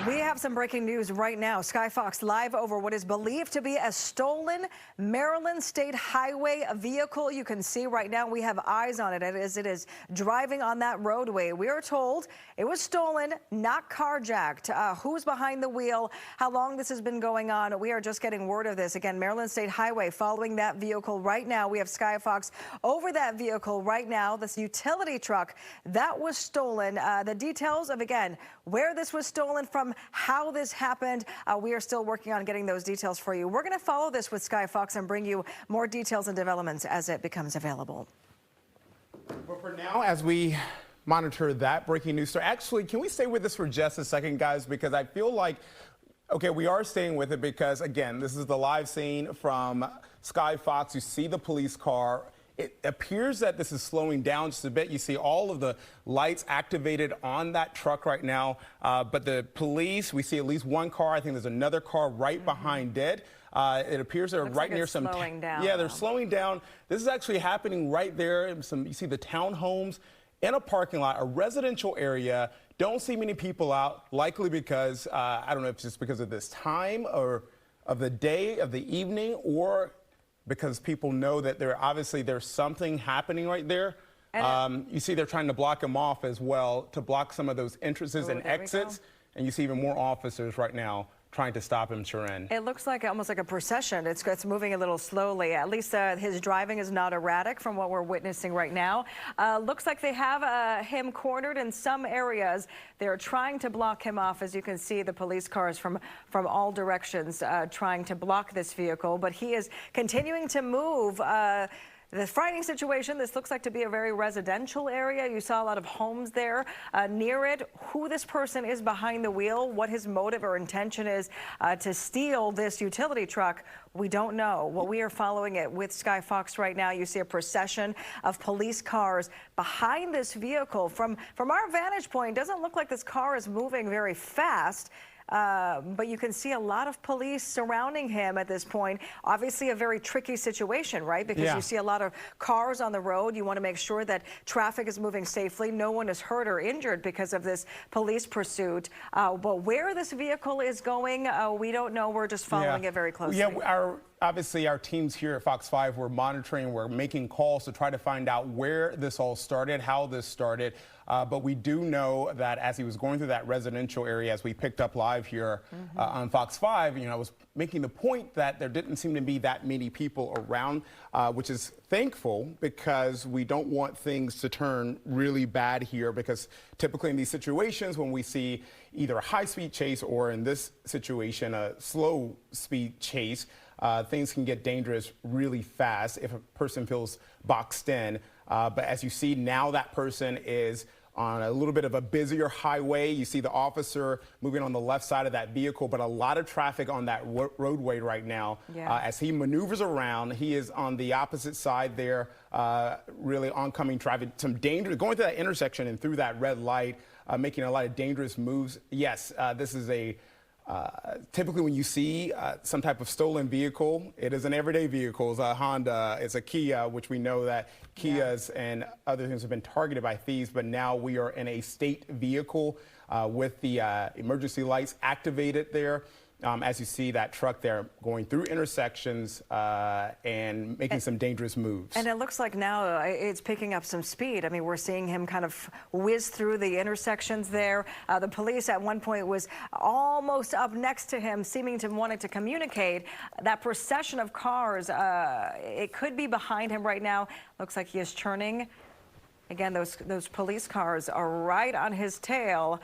We have some breaking news right now. Sky Fox live over what is believed to be a stolen Maryland State Highway vehicle. You can see right now we have eyes on it as it is driving on that roadway. We are told it was stolen, not carjacked. Who's behind the wheel? How long this has been going on? We are just getting word of this. Again, Maryland State Highway following that vehicle right now. We have Sky Fox over that vehicle right now. This utility truck that was stolen. The details of, again, where this was stolen from, how this happened. We are still working on getting those details for you. We're going to follow this with Sky Fox and bring you more details and developments as it becomes available. But for now, as we monitor that breaking news story, actually, can we stay with this for just a second, guys? Because I feel like, okay, we are staying with it because, again, this is the live scene from Sky Fox. You see the police car. It appears that this is slowing down just a bit. You see all of the lights activated on that truck right now. But the police, we see at least one car. I think there's another car right behind it. It appears they're right near some. Slowing down. Yeah, they're slowing down. This is actually happening right there. You see the townhomes in a parking lot, a residential area. Don't see many people out, likely because I don't know if it's just because of this time or of the day, of the evening, or because people know that there's something happening right there. You see they're trying to block them off as well, to block some of those entrances and exits. And you see even more officers right now trying to stop him, Sharon. It looks like almost like a procession. It's moving a little slowly. At least his driving is not erratic from what we're witnessing right now. Looks like they have him cornered in some areas. They're trying to block him off. As you can see, the police cars from all directions trying to block this vehicle. But he is continuing to move. The frightening situation, this looks like to be a very residential area. You saw a lot of homes there near it. Who this person is behind the wheel, what his motive or intention is to steal this utility truck, we don't know. Well, we are following it with Sky Fox right now. You see a procession of police cars behind this vehicle. From our vantage point, it doesn't look like this car is moving very fast. But you can see a lot of police surrounding him at this point. Obviously a very tricky situation, right? Because you see a lot of cars on the road. You want to make sure that traffic is moving safely. No one is hurt or injured because of this police pursuit. But where this vehicle is going, we don't know. We're just following it very closely. Yeah, obviously our teams here at Fox 5, we're monitoring, we're making calls to try to find out where this all started, how this started. But we do know that as he was going through that residential area, as we picked up live here on Fox 5, I was making the point that there didn't seem to be that many people around, which is thankful because we don't want things to turn really bad here, because typically in these situations when we see either a high-speed chase or in this situation a slow-speed chase, things can get dangerous really fast if a person feels boxed in. But as you see now, that person is on a little bit of a busier highway. You see the officer moving on the left side of that vehicle, but a lot of traffic on that roadway right now. As he maneuvers around, he is on the opposite side there, really oncoming traffic. Some danger going through that intersection and through that red light, making a lot of dangerous moves. Yes, this is a typically when you see some type of stolen vehicle, it is an everyday vehicle. It's a Honda, it's a Kia, which we know that Kias and other things have been targeted by thieves, but now we are in a state vehicle with the emergency lights activated there. As you see that truck there going through intersections and making some dangerous moves. And it looks like now it's picking up some speed. I mean, we're seeing him kind of whiz through the intersections there. The police at one point was almost up next to him, seeming to wanting to communicate. That procession of cars, it could be behind him right now. Looks like he is churning. Again, those police cars are right on his tail.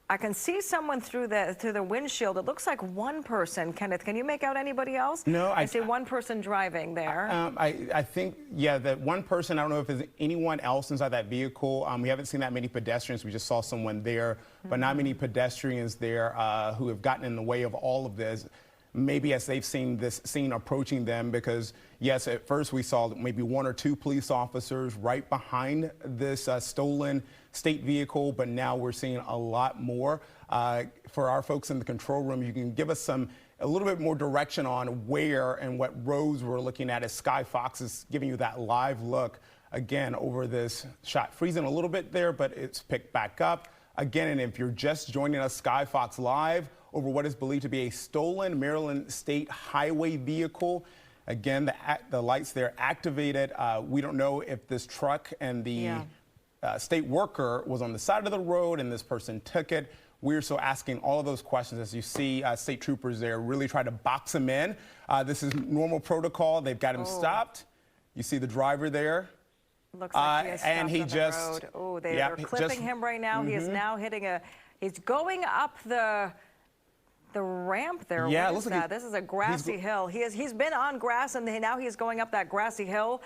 I can see someone through the windshield. It looks like one person. Kenneth, can you make out anybody else? No, I see one person driving there. I think, yeah, that one person. I don't know if there's anyone else inside that vehicle. We haven't seen that many pedestrians. We just saw someone there, but not many pedestrians there who have gotten in the way of all of this. Maybe as they've seen this scene approaching them, because yes, at first we saw maybe one or two police officers right behind this stolen state vehicle, but now we're seeing a lot more. For our folks in the control room, you can give us a little bit more direction on where and what roads we're looking at as Sky Fox is giving you that live look again over this shot. Freezing a little bit there, but it's picked back up. Again, and if you're just joining us, Sky Fox Live, over what is believed to be a stolen Maryland State Highway vehicle. Again, the lights there activated. We don't know if this truck and the state worker was on the side of the road and this person took it. We're still asking all of those questions. As you see, state troopers there really try to box him in. This is normal protocol. They've got him stopped. You see the driver there. Looks like he is stopped and he on the just, road. Oh, they are clipping him right now. He is now hitting he's going up the ramp there. Yeah, what is that? This is a grassy hill. He's been on grass, and now he's going up that grassy hill.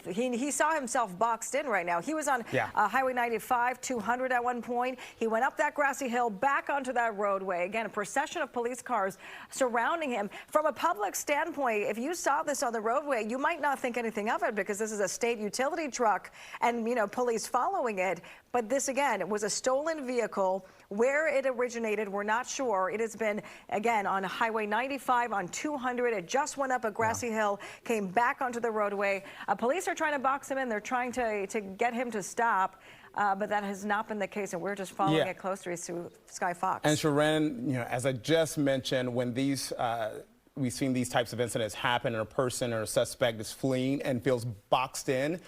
He saw himself boxed in right now. He was on Highway 95, 200 at one point. He went up that grassy hill, back onto that roadway. Again, a procession of police cars surrounding him. From a public standpoint, if you saw this on the roadway, you might not think anything of it because this is a state utility truck and, police following it. But this, again, it was a stolen vehicle. Where it originated, we're not sure. It has been, again, on Highway 95, on 200. It just went up a grassy hill, came back onto the roadway. Police are trying to box him in. They're trying to get him to stop. But that has not been the case, and we're just following it closely through Sky Fox. And Sharon, as I just mentioned, when we've seen these types of incidents happen and a person or a suspect is fleeing and feels boxed in,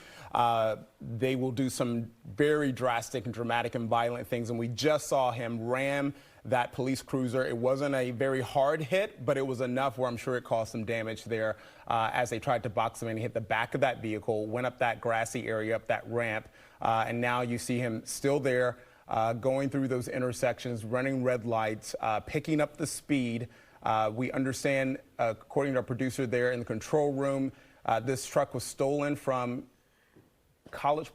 they will do some very drastic and dramatic and violent things. And we just saw him ram that police cruiser. It wasn't a very hard hit, but it was enough where I'm sure it caused some damage there as they tried to box him in. He hit the back of that vehicle, went up that grassy area, up that ramp, and now you see him still there going through those intersections, running red lights, picking up the speed. We understand, according to our producer there in the control room, this truck was stolen from College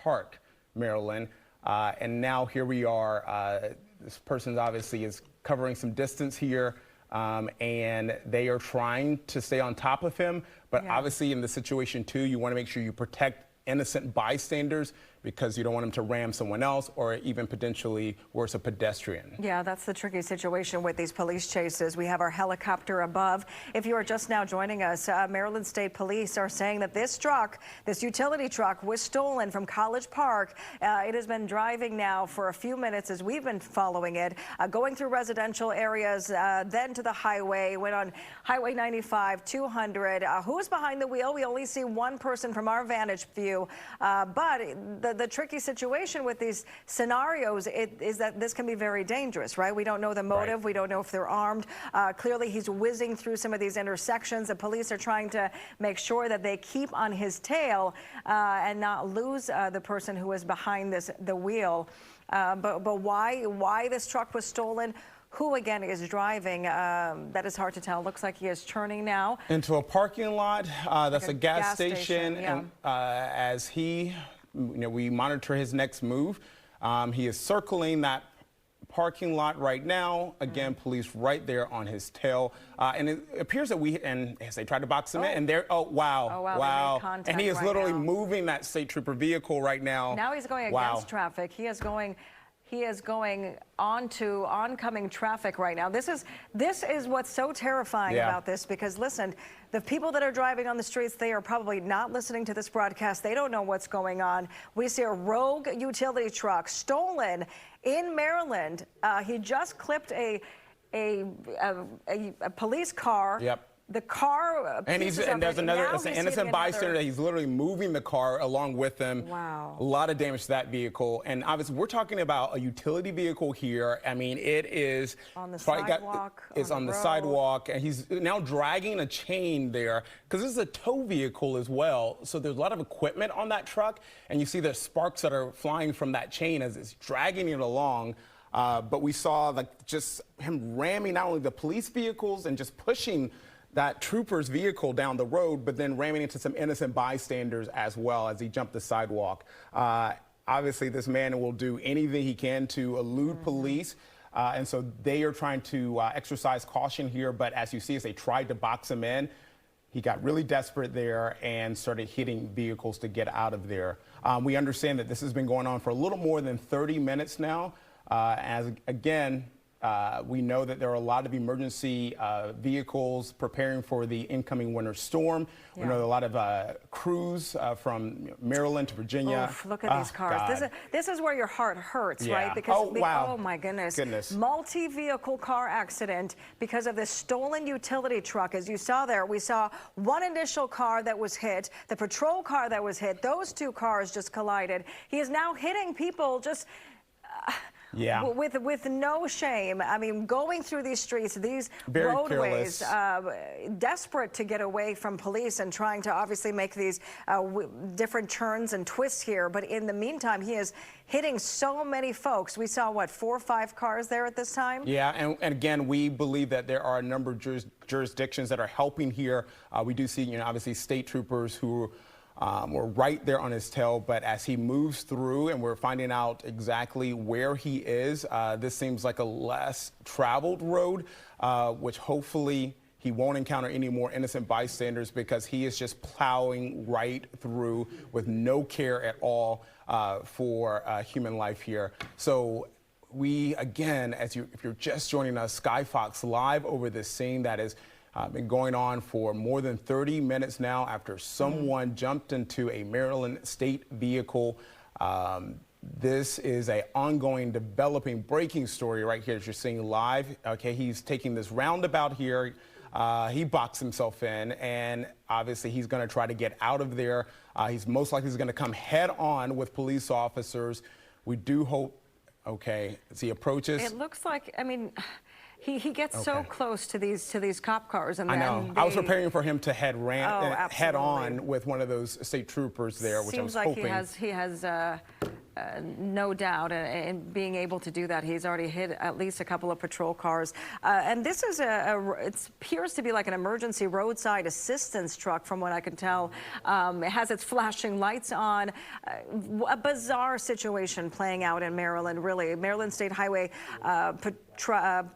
Park, Maryland, and now here we are. This person obviously is covering some distance here, and they are trying to stay on top of him. But obviously, in the situation too, you want to make sure you protect innocent bystanders because you don't want them to ram someone else or even potentially worse, a pedestrian. Yeah, that's the tricky situation with these police chases. We have our helicopter above. If you are just now joining us, Maryland State Police are saying that this truck, this utility truck, was stolen from College Park. It has been driving now for a few minutes as we've been following it, going through residential areas, then to the highway, went on Highway 95, 200. Who's behind the wheel? We only see one person from our vantage view, but the tricky situation with these scenarios is that this can be very dangerous, right? We don't know the motive. Right. We don't know if they're armed. Clearly, he's whizzing through some of these intersections. The police are trying to make sure that they keep on his tail and not lose the person who is behind the wheel. But why this truck was stolen? Who, again, is driving? That is hard to tell. Looks like he is turning now into a parking lot. That's like a gas station. Yeah. And as we monitor his next move. He is circling that parking lot right now. Again, police right there on his tail. And it appears that as they tried to box him in, and they're, wow. And he is literally moving that state trooper vehicle right now. Now he's going against traffic. He is going onto oncoming traffic right now. This is what's so terrifying about this, because listen, the people that are driving on the streets, they are probably not listening to this broadcast. They don't know what's going on. We see a rogue utility truck stolen in Maryland. He just clipped a police car. Yep. The car, and there's an innocent bystander that he's literally moving the car along with him. Wow. A lot of damage to that vehicle. And obviously, we're talking about a utility vehicle here. I mean, it is on the sidewalk. It's on the sidewalk, and he's now dragging a chain there because this is a tow vehicle as well. So there's a lot of equipment on that truck, and you see the sparks that are flying from that chain as it's dragging it along. But we saw just him ramming not only the police vehicles and just pushing that trooper's vehicle down the road, but then ramming into some innocent bystanders as well as he jumped the sidewalk. Obviously, this man will do anything he can to elude police. And so they are trying to exercise caution here. But as you see, as they tried to box him in, he got really desperate there and started hitting vehicles to get out of there. We understand that this has been going on for a little more than 30 minutes now. As again, We know that there are a lot of emergency vehicles preparing for the incoming winter storm. We know a lot of crews from Maryland to Virginia. Oof, look at these cars. This is where your heart hurts, right? Because oh my goodness. Multi-vehicle car accident because of this stolen utility truck. As you saw there, we saw one initial car that was hit, the patrol car that was hit. Those two cars just collided. He is now hitting people just with no shame. I mean, going through these streets, these roadways, desperate to get away from police and trying to obviously make these different turns and twists here. But in the meantime, he is hitting so many folks. We saw, what, 4 or 5 cars there at this time? Yeah, and again, we believe that there are a number of jurisdictions that are helping here. We do see, obviously state troopers who we're right there on his tail, but as he moves through and we're finding out exactly where he is, this seems like a less traveled road, which hopefully he won't encounter any more innocent bystanders, because he is just plowing right through with no care at all for human life here. So we, again, if you're just joining us, Sky Fox live over this scene that is been going on for more than 30 minutes now after someone jumped into a Maryland state vehicle. This is an ongoing, developing, breaking story right here that you're seeing live. Okay, he's taking this roundabout here. He boxed himself in, and obviously he's going to try to get out of there. He's most likely going to come head on with police officers. We do hope, okay, as he approaches. It looks like, I mean, he gets so close to these cop cars, and I know. I was preparing for him to head on with one of those state troopers there, which I was hoping. Seems like he has no doubt in being able to do that. He's already hit at least a couple of patrol cars, and this is it appears to be like an emergency roadside assistance truck, from what I can tell. It has its flashing lights on. A bizarre situation playing out in Maryland, really. Maryland State Highway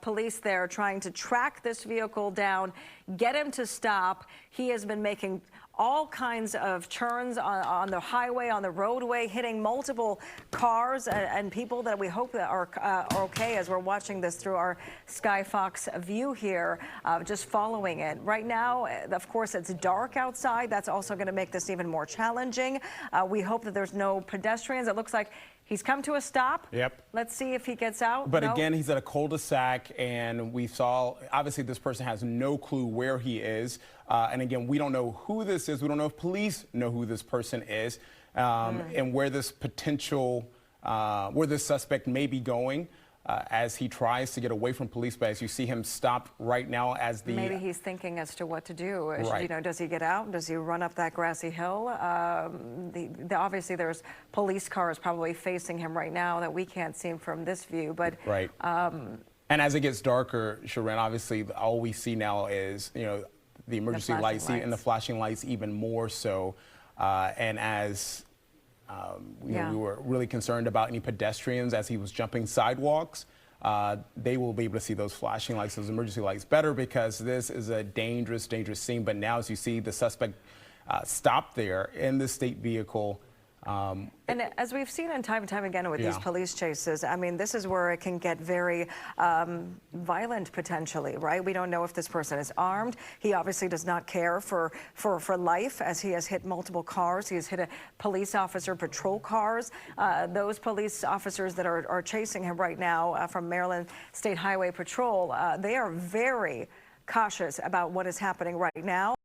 police there trying to track this vehicle down, get him to stop. He has been making all kinds of turns on the highway, on the roadway, hitting multiple cars and people that we hope that are okay as we're watching this through our Sky Fox view here, just following it. Right now, of course, it's dark outside. That's also going to make this even more challenging. We hope that there's no pedestrians. It looks like he's come to a stop. Yep. Let's see if he gets out. But again, he's at a cul-de-sac, and we saw, obviously, this person has no clue where he is. And again, we don't know who this is. We don't know if police know who this person is, and where this where this suspect may be going as he tries to get away from police. But as you see him stopped right now as the... Maybe he's thinking as to what to do. Right. Does he get out? Does he run up that grassy hill? Obviously, there's police cars probably facing him right now that we can't see from this view. But right. And as it gets darker, Sharon, obviously, all we see now is, the emergency lights and the flashing lights even more so. And as we were really concerned about any pedestrians as he was jumping sidewalks, they will be able to see those flashing lights, those emergency lights better, because this is a dangerous, dangerous scene. But now, as you see the suspect stopped there in the state vehicle. And as we've seen time and time again with these police chases, I mean, this is where it can get very violent potentially, right? We don't know if this person is armed. He obviously does not care for life, as he has hit multiple cars. He has hit a police officer, patrol cars. Those police officers that are chasing him right now from Maryland State Highway Patrol, they are very cautious about what is happening right now.